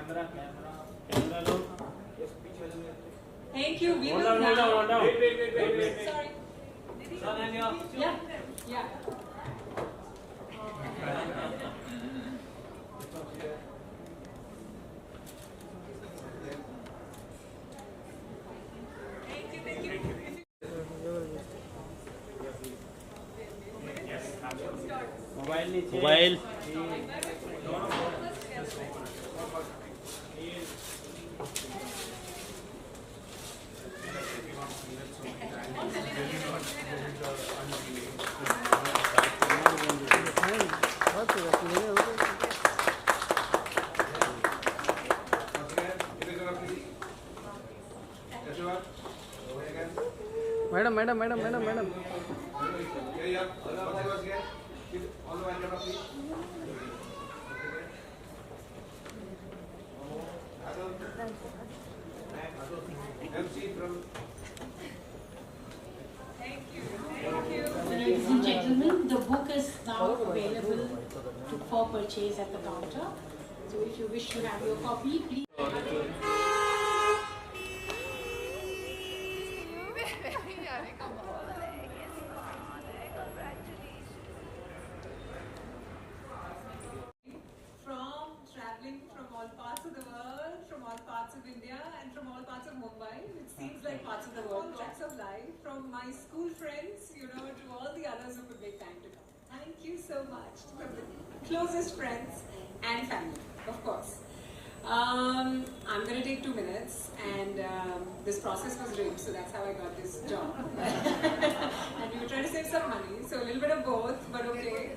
Camera look. Thank you. We will Hold on. Wait. Sorry. Yeah. Thank you. Mobile. Madam. Ladies and gentlemen, the book is now available for purchase at the counter. So if you wish to have your copy, please. From traveling from all parts of the world, from all parts of India, and from all parts of Mumbai, it seems like parts of the world, tracks of life, from my school friends, to all the others who could make time to come. Thank you so much to the closest friends and family, of course. I'm going to take 2 minutes, and this process was rigged, so that's how I got this job. And we were trying to save some money, so a little bit of both, but okay.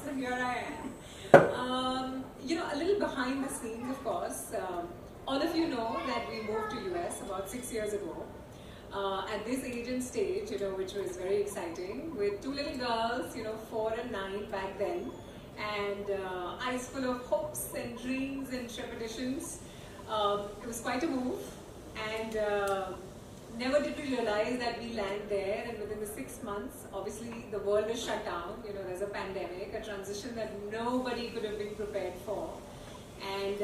So here I am. A little behind the scenes, of course. All of you know that we moved to US about 6 years ago. At this age and stage, which was very exciting, with 2 little girls, 4 and 9 back then, and eyes full of hopes and dreams and trepidations. It was quite a move, and never did we realize that we land there, and within the 6 months, obviously the world is shut down. There's a pandemic, a transition that nobody could have been prepared for, and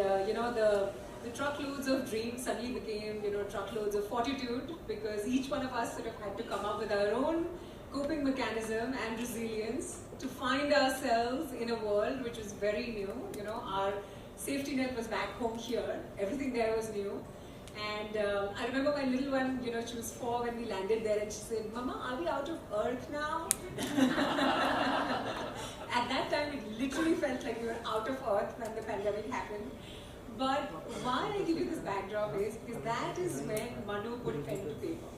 the truckloads of dreams suddenly became truckloads of fortitude, because each one of us sort of had to come up with our own coping mechanism and resilience to find ourselves in a world which was very new. Our safety net was back home here. Everything there was new. And I remember my little one, she was 4 when we landed there, and she said, "Mama, are we out of Earth now?" At that time, it literally felt like we were out of Earth when the pandemic happened. But why I give you this backdrop is because that is when Manu put pen to paper.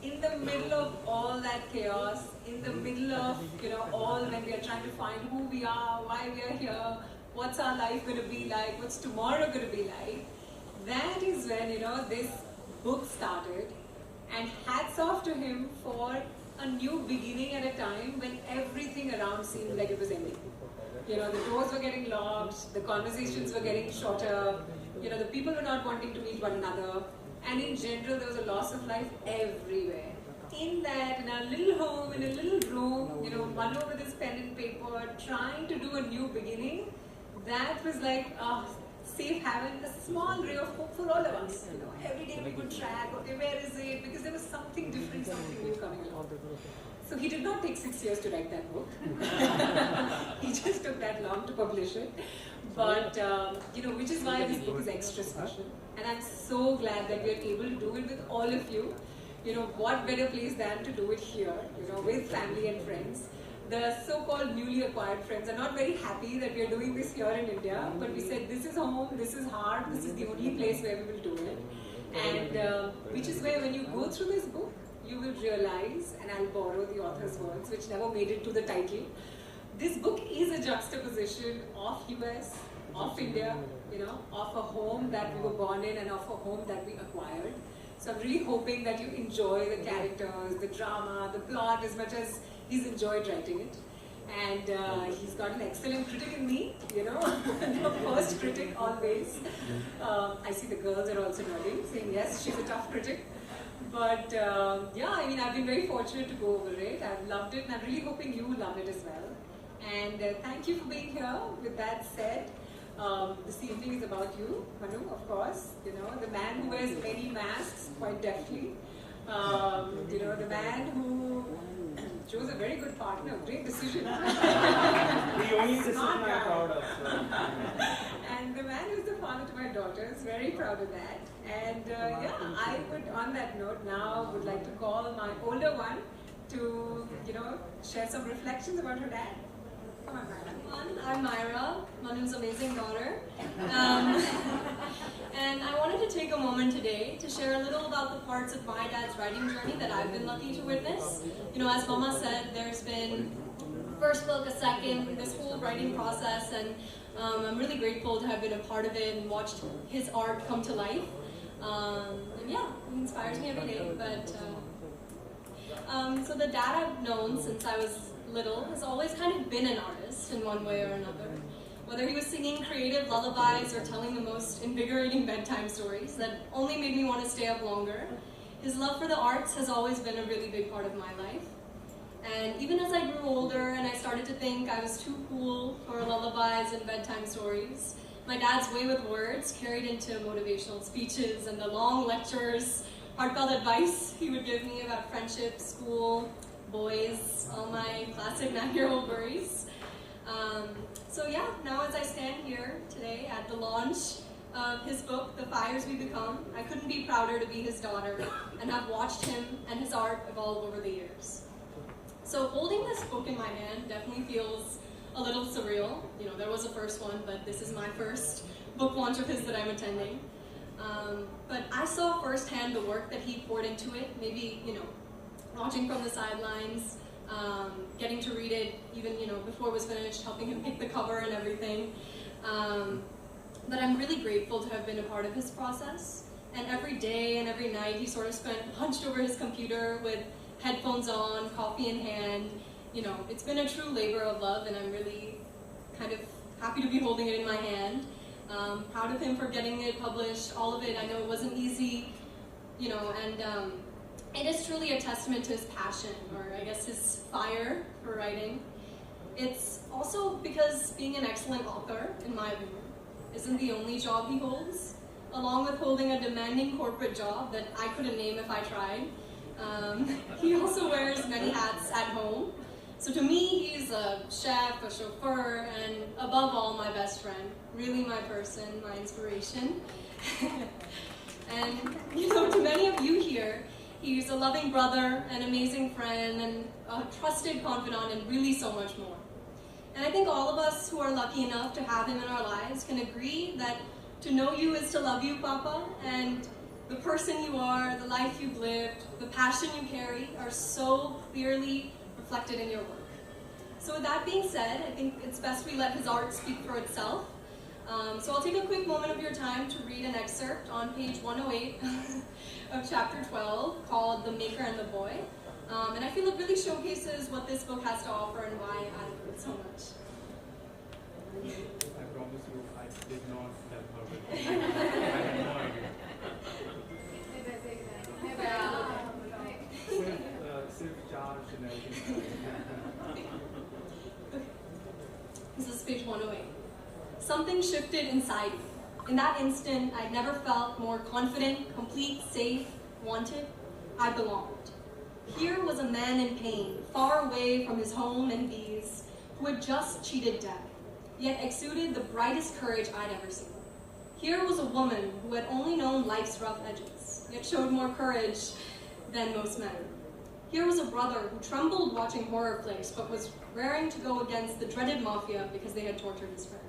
In the middle of all that chaos, in the middle of, all when we are trying to find who we are, why we are here, what's our life going to be like, what's tomorrow going to be like, that is when, this book started. And hats off to him for a new beginning at a time when everything around seemed like it was ending. The doors were getting locked, the conversations were getting shorter, the people were not wanting to meet one another, and in general there was a loss of life everywhere. In that, in our little home, in a little room, Manu with his pen and paper, trying to do a new beginning, that was like a safe haven, a small ray of hope for all of us. Every day we could track, okay, where is it? Because there was something different, something new coming along. So he did not take 6 years to write that book. He just took that long to publish it. But, which is why this book is extra special. And I'm so glad that we are able to do it with all of you. What better place than to do it here, with family and friends. The so-called newly acquired friends are not very happy that we are doing this here in India, but we said this is home, this is heart, this is the only place where we will do it. And which is where when you go through this book, you will realize, and I'll borrow the author's words, which never made it to the title, this book is a juxtaposition of US, of India, of a home that we were born in and of a home that we acquired. So I'm really hoping that you enjoy the characters, the drama, the plot as much as he's enjoyed writing it. And he's got an excellent critic in me, the first critic always. I see the girls are also nodding, saying yes, she's a tough critic. But I've been very fortunate to go over it. I've loved it, and I'm really hoping you love it as well. And thank you for being here. With that said, This evening is about you, Manu, of course. You know, the man who wears many masks quite deftly. You know, the man who chose a very good partner, great decision. The only decision I'm proud of. And the man who's the father to my daughters, very proud of that. And yeah, I would, on that note, now would like to call my older one to, you know, share some reflections about her dad. Come on, Myra. I'm Myra, Manu's amazing daughter. And I wanted to take a moment today to share a little about the parts of my dad's writing journey that I've been lucky to witness. You know, as Mama said, there's been first book, a second, this whole writing process, and I'm really grateful to have been a part of it and watched his art come to life. And yeah, it inspires me every day. But so the dad I've known since I was little has always kind of been an artist in one way or another. Whether he was singing creative lullabies or telling the most invigorating bedtime stories that only made me want to stay up longer, his love for the arts has always been a really big part of my life. And even as I grew older and I started to think I was too cool for lullabies and bedtime stories, my dad's way with words carried into motivational speeches and the long lectures, heartfelt advice he would give me about friendship, school, boys, all my classic 9-year-old worries. So yeah, now as I stand here today at the launch of his book, The Fires We Become, I couldn't be prouder to be his daughter and have watched him and his art evolve over the years. So holding this book in my hand definitely feels a little surreal. You know, there was a first one, but this is my first book launch of his that I'm attending. But I saw firsthand the work that he poured into it, maybe, you know, watching from the sidelines, getting to read it even, you know, before it was finished, helping him pick the cover and everything. But I'm really grateful to have been a part of his process. And every day and every night he sort of spent hunched over his computer with headphones on, coffee in hand. You know, it's been a true labor of love, and I'm really kind of happy to be holding it in my hand. Proud of him for getting it published, all of it. I know it wasn't easy, you know, and it is truly a testament to his passion, or I guess his fire for writing. It's also because being an excellent author, in my opinion, isn't the only job he holds. Along with holding a demanding corporate job that I couldn't name if I tried, he also wears many hats at home. So to me, he's a chef, a chauffeur, and above all, my best friend. Really my person, my inspiration. And you know, to many of you here, he's a loving brother, an amazing friend, and a trusted confidant, and really so much more. And I think all of us who are lucky enough to have him in our lives can agree that to know you is to love you, Papa, and the person you are, the life you've lived, the passion you carry are so clearly reflected in your work. So with that being said, I think it's best we let his art speak for itself. So I'll take a quick moment of your time to read an excerpt on page 108 of chapter 12 called The Maker and the Boy. And I feel it really showcases what this book has to offer and why I love it so much. I promise you, I did not help her with it. I had no idea. Sirf charge and everything. This is page 108. Something shifted inside me. In that instant, I'd never felt more confident, complete, safe, wanted. I belonged. Here was a man in pain, far away from his home and bees, who had just cheated death, yet exuded the brightest courage I'd ever seen. Here was a woman who had only known life's rough edges, yet showed more courage than most men. Here was a brother who trembled watching horror flicks, but was raring to go against the dreaded mafia because they had tortured his friend.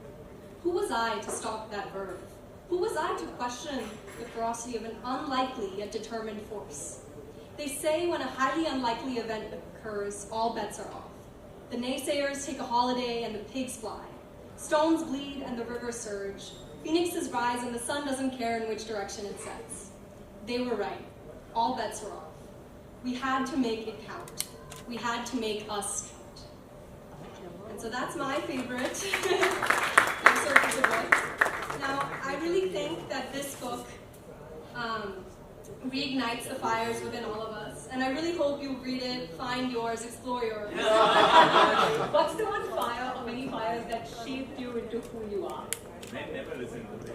Who was I to stop that verve? Who was I to question the ferocity of an unlikely yet determined force? They say when a highly unlikely event occurs, all bets are off. The naysayers take a holiday and the pigs fly. Stones bleed and the rivers surge. Phoenixes rise and the sun doesn't care in which direction it sets. They were right. All bets were off. We had to make it count. We had to make us count. And so that's my favorite excerpt of the book. Now, I really think that this book reignites the fires within all of us. And I really hope you read it, find yours, explore yours. What's the one fire or many fires that shaped you into who you are? Men never listen to me.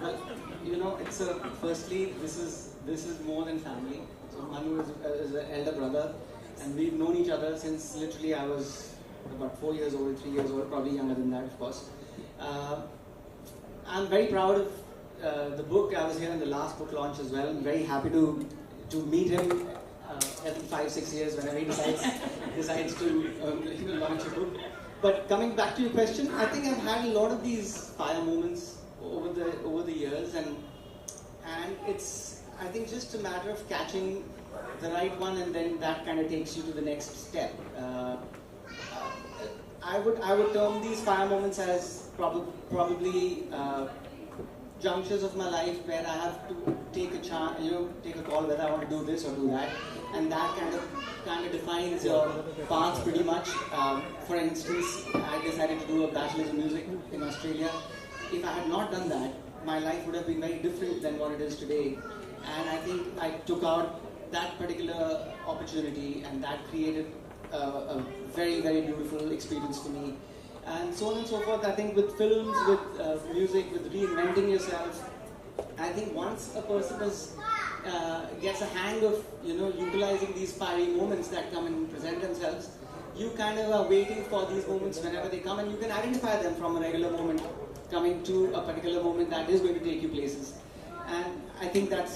Well, you know, it's firstly, this is more than family. So Manu is an elder brother, and we've known each other since literally I was about 4 years old, 3 years old, probably younger than that, of course. I'm very proud of the book. I was here in the last book launch as well. I'm very happy to meet him every 5-6 years whenever he decides to launch a book. But coming back to your question, I think I've had a lot of these fire moments over the years, and it's, I think, just a matter of catching the right one, and then that kind of takes you to the next step. I would term these fire moments as probably junctures of my life where I have to take a call whether I want to do this or do that, and that kind of defines your path pretty much. For instance, I decided to do a bachelor's in music in Australia. If I had not done that, my life would have been very different than what it is today. And I think I took out that particular opportunity, and that created a very, very beautiful experience for me. And so on and so forth. I think with films, with music, with reinventing yourself, I think once a person gets a hang of utilizing these fiery moments that come and present themselves, you kind of are waiting for these moments whenever they come, and you can identify them from a regular moment coming to a particular moment that is going to take you places. And I think that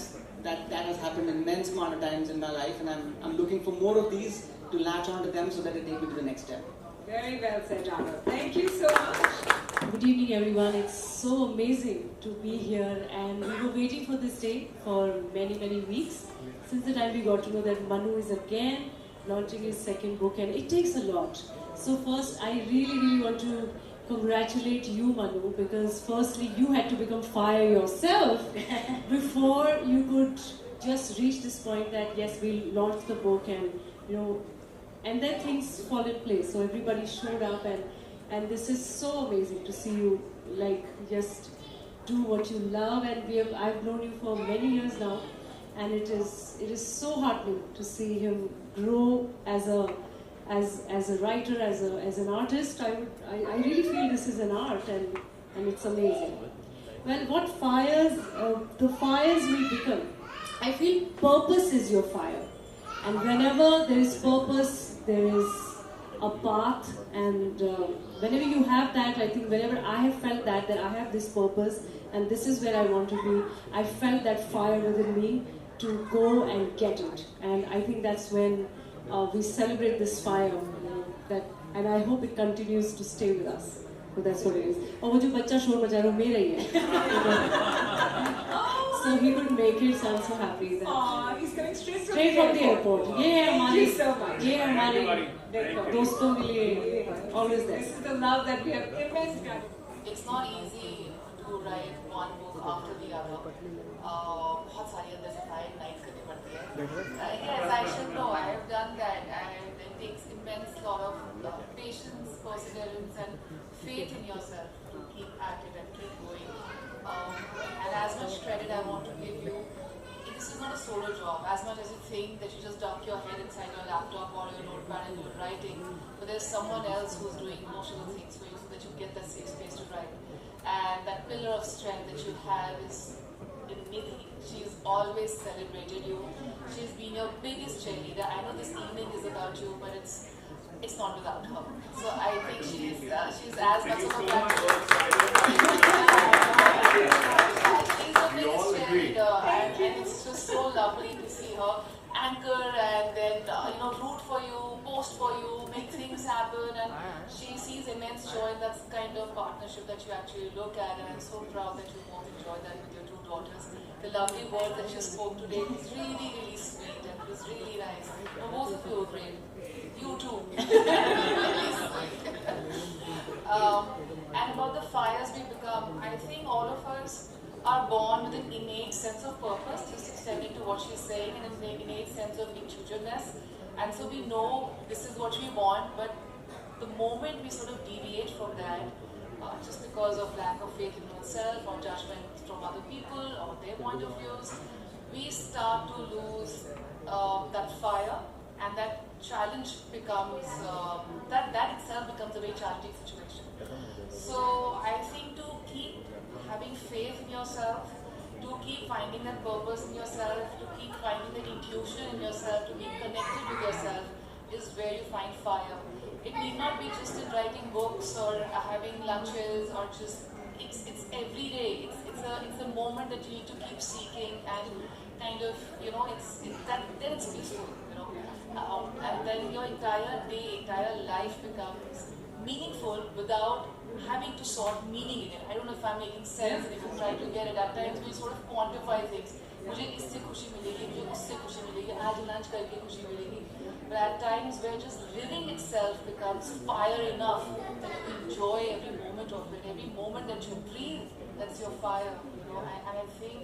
has happened immense amount of times in my life, and I'm looking for more of these to latch onto them so that they take me to the next step. Very well said, Raghav. Thank you so much. Good evening, everyone. It's so amazing to be here, and we were waiting for this day for many, many weeks. Since the time we got to know that Manu is again launching his second book, and it takes a lot. So first, I really, really want to congratulate you, Manu, because firstly, you had to become fire yourself before you could just reach this point that yes, we'll launch the book, and then things fall in place. So everybody showed up, and this is so amazing to see you just do what you love. And I've known you for many years now, and it is so heartening to see him grow as a writer, as an artist. I really feel this is an art, and it's amazing. Well, what fires, the fires we become. I feel purpose is your fire, and whenever there is purpose, there is a path, and whenever you have that, I think whenever I have felt that I have this purpose, and this is where I want to be, I felt that fire within me to go and get it, and I think that's when we celebrate this fire, and I hope it continues to stay with us. So that's what it is. और वो जो बच्चा शोर मचा रहा है मेरा ही है. So he could make it, so I'm so happy that He's coming straight from the airport. Thank you so much. ये हमारे दोस्तों के लिए always there. This is the love that we have immense gratitude. It's not easy to write one book after the other. बहुत सारी अंदर से file night करनी पड़ती है. Yes, I should know. I have done that, and it takes immense lot of patience, perseverance, and faith in yourself to keep at it and keep going. And as much credit I want to give you, this is not a solo job. As much as you think that you just duck your head inside your laptop or your notepad and you're writing, but there's someone else who's doing most of the things for you so that you get that safe space to write. And that pillar of strength that you have is in Neeti. She's always celebrated you. She's been your biggest cheerleader. I know this evening is about you, but it's not without her. So I think she's as much of a she's the biggest cheerleader, and it's just so lovely to see her anchor and then root for you, post for you, make things happen, and she sees immense joy in that kind of partnership that you actually look at, and I'm so proud that you both enjoy that with your two daughters. The lovely words that you spoke today was really, really sweet, and it was really nice. And both of you were great. You too. Really sweet. And about the fires we become, I think all of us are born with an innate sense of purpose, just extending to what she's saying, and an innate sense of intuitiveness. And so we know this is what we want, but the moment we sort of deviate from that, just because of lack of faith in oneself or judgment from other people or their point of views, we start to lose that fire, and that challenge becomes, that itself becomes a very challenging situation. So I think faith in yourself, to keep finding that purpose in yourself, to keep finding that intuition in yourself, to be connected with yourself is where you find fire. It need not be just in writing books or having lunches or just, it's every day. It's a moment that you need to keep seeking and kind of, then it's peaceful, and then your entire day, entire life becomes meaningful without having to sort meaning in it. I don't know if I'm making sense, and if you try to get it, at times we sort of quantify things. मुझे इससे खुशी मिलेगी, मुझे उससे खुशी मिलेगी, आज lunch करके खुशी मिलेगी. But at times where just living itself becomes fire enough that you enjoy every moment of it, every moment that you breathe, that's your fire. And I think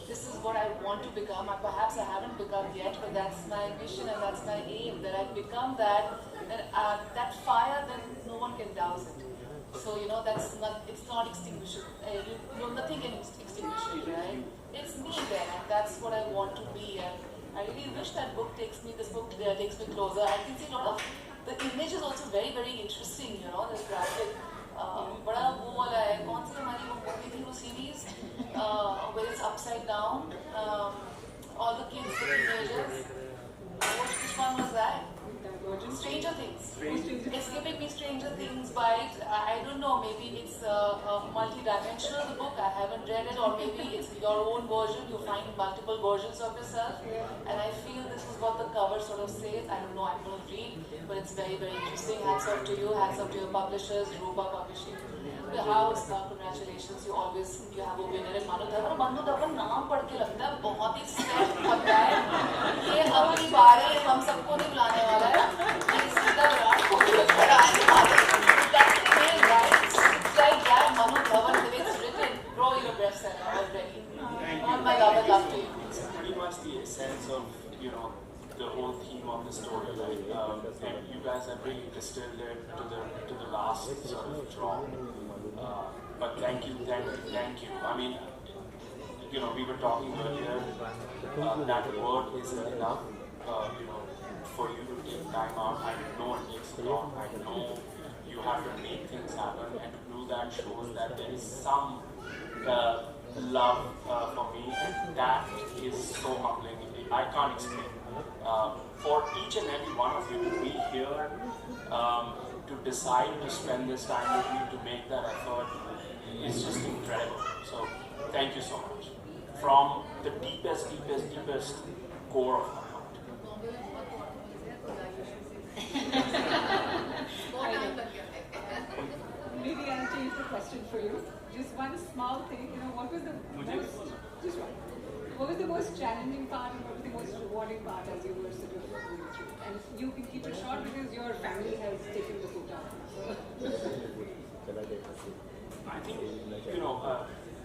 this is what I want to become. Perhaps I haven't become yet, but that's my ambition and that's my aim, that I become that fire that no one can douse it. So it's not extinguishable. Nothing can extinguish it, right? It's me then, and that's what I want to be. And I really wish that this book takes me closer. I can see a lot of the image is also very, very interesting. This graphic. बड़ा वो वाला है, कौन सी हमारी वो movie थी वो series where it's upside down, all the kids, the teenagers. Which one was that? Stranger Things. It's giving me Stranger Things vibes. I don't know, maybe it's multi-dimensional, the book. I haven't read it, or maybe it's your own version. You find multiple versions of yourself. And I feel this is what the cover sort of says. I don't know, I'm going to read, but it's very, very interesting. Hats off to you, hats off to your publishers, Rupa Publishing. The house, congratulations, you have a winner in Manu Dhawan. Manu Dhawan नाम पढ़ के लगता है बहुत ही set होता है. ये अगली बार है, हम सबको नहीं बुलाने वाला है. ये सीधा विराट कोहली को बुलाने वाला है. That's the way, right? It's like that Manu Dhawan, the way it's written, bro, you're a bestseller already. All my love and love to you. It's pretty much the essence of, the whole theme of the story, right? And you guys have really distilled it to the last sort of drop. But thank you. I mean, we were talking earlier that word isn't enough, for you to take time out. I know it takes a lot. I know you have to make things happen, and to do that shows that there is some love for me, and that is so humbling. I can't explain. For each and every one of you to be here, to decide to spend this time with me, to make that effort, is just incredible. So thank you so much. From the deepest core of my heart. Maybe I'll change the question for you. Just one small thing, what was the most challenging part and what was the most rewarding part as you were sort of going through? And you can keep it short because your family has taken the book down. I think,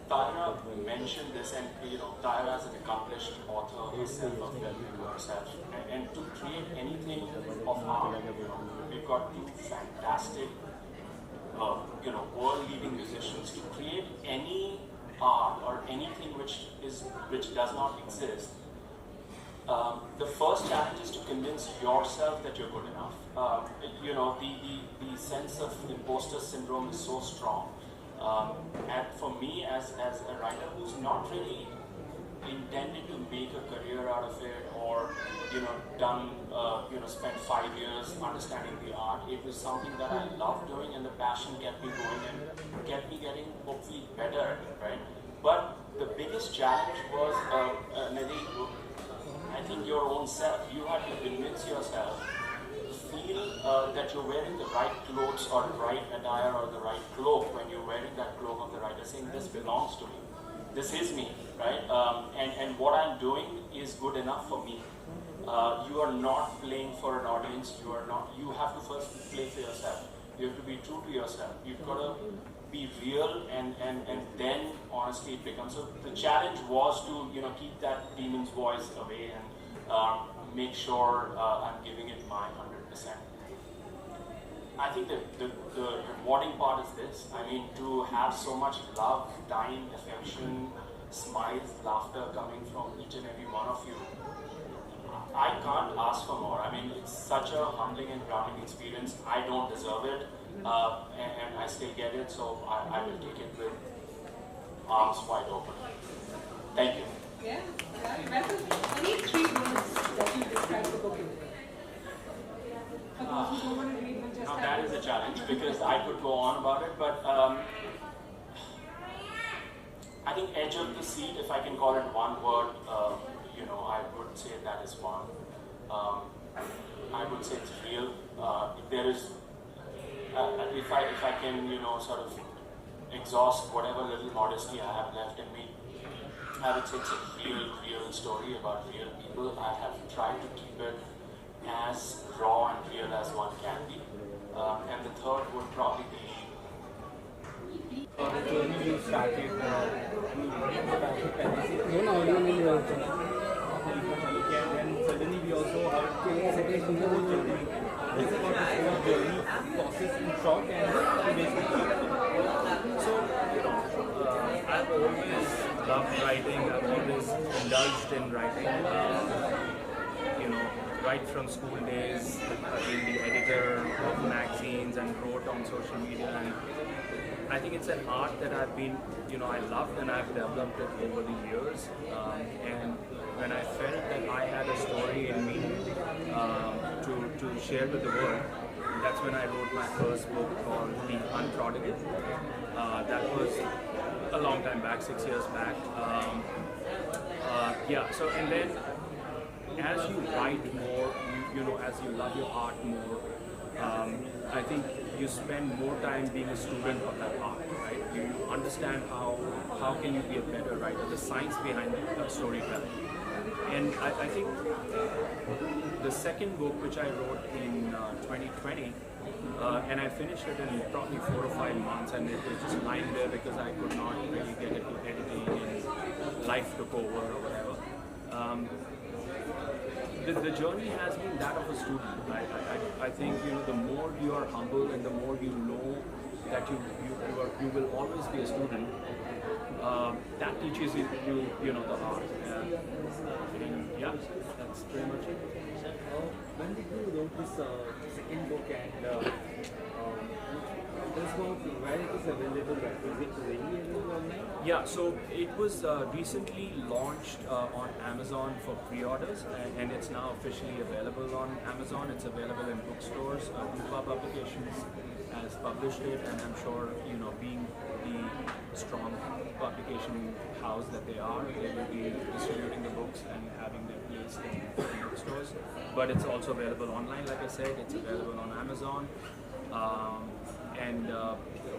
Tahira mentioned this, and Tahira is an accomplished author herself, of herself, and to create anything of art, we've got two fantastic, world-leading musicians. To create any art or anything which does not exist, the first challenge is to convince yourself that you're good enough. The sense of imposter syndrome is so strong. And for me, as a writer who's not really intended to make a career out of it, or spent 5 years understanding the art, it was something that I loved doing, and the passion kept me going and kept me getting hopefully better at it, right? But the biggest challenge was, Nidhi, I think your own self. You had to convince yourself, feel that you're wearing the right clothes or the right attire or the right cloak when you're wearing that cloak of the writer, saying this belongs to me, this is me, right? And what I'm doing is good enough for me. You are not playing for an audience. You have to first play for yourself. You have to be true to yourself. You've got to be real, and then honestly it becomes. So the challenge was to keep that demon's voice away and make sure I'm giving it my 100%. I think the rewarding part is this. I mean, to have so much love, time, affection, smiles, laughter coming from each and every one of you, I can't ask for more. I mean, it's such a humbling and grounding experience. I don't deserve it, and I still get it, so I will take it with arms wide open. Thank you. Yeah, Raghav, any 3 words that you describe the book in? For those who don't want to read, but just Now have that is a challenge because I could go on about it, but I think edge of the seat, if I can call it one word, I would say that is one. I would say it's real. There is, if I can, sort of exhaust whatever little modesty I have left in me, I would say it's a real story about real people. I have tried to keep it as raw and real as one can be. And the third would probably be The journey you started, and suddenly we also have to separate the whole journey. It's about the whole journey process in short and basically. So, I've always loved writing, I've always indulged in writing. Right from school days, I've been the editor of magazines and wrote on social media. And I think it's an art that I've been, I loved and I've developed it over the years. And when I felt that I had a story in me to share with the world, that's when I wrote my first book called The Unprodigal. That was a long time back, 6 years back. And then as you write more, as you love your art more, I think you spend more time being a student of that art, right? You understand how can you be a better writer, the science behind storytelling. And I think the second book, which I wrote in 2020, and I finished it in probably 4 or 5 months, and it was just lying there because I could not really get it to editing and life took over or whatever. The journey has been that of a student. I think the more you are humble and the more you know that you will always be a student, that teaches you the art. And yeah, that's pretty much it. When did you wrote this second book and where it is available? Is it really available online? Yeah, so it was recently launched on Amazon for pre-orders, and it's now officially available on Amazon. It's available in bookstores. Rupa Publications has published it, and I'm sure, being the strong publication house that they are, they will be distributing the books and having them placed in bookstores. But it's also available online, like I said. It's available on Amazon.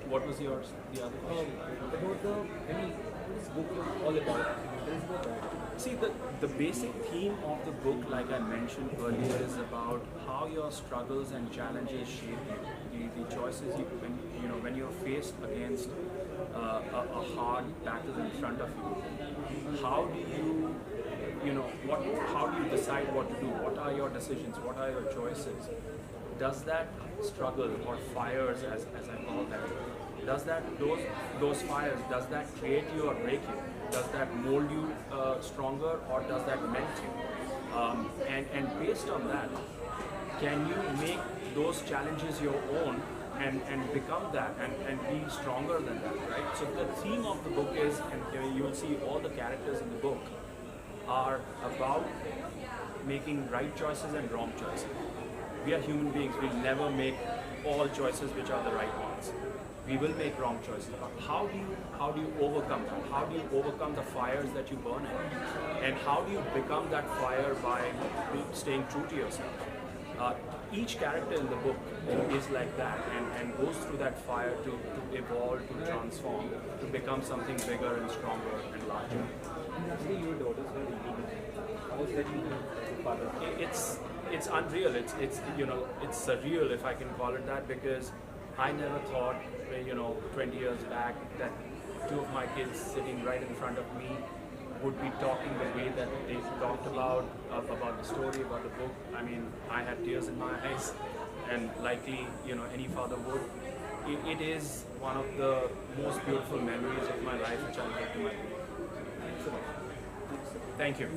What was the other question? About what this book is all about. See, the basic theme of the book, like I mentioned earlier, is about how your struggles and challenges shape you. The choices when you're faced against a hard battle in front of you, how do you decide what to do? What are your decisions? What are your choices? Does that struggle or fires, as I call them, those fires, does that create you or break you? Does that mold you stronger, or does that melt you? And based on that, can you make those challenges your own and become that and be stronger than that, right? So the theme of the book is, and you will see all the characters in the book are about making right choices and wrong choices. We are human beings, we'll never make all choices which are the right ones. We will make wrong choices. How do you overcome that? How do you overcome the fires that you burn in? And how do you become that fire by staying true to yourself? Each character in the book is like that and goes through that fire to evolve, to transform, to become something bigger and stronger and larger. Actually, your daughters were eating. How was that you father? It's unreal. It's surreal, if I can call it that, because I never thought 20 years back that two of my kids sitting right in front of me would be talking the way that they talked about the story, about the book. I mean, I had tears in my eyes, and likely any father would. It is one of the most beautiful memories of my life which I'll get to my life. Thank you.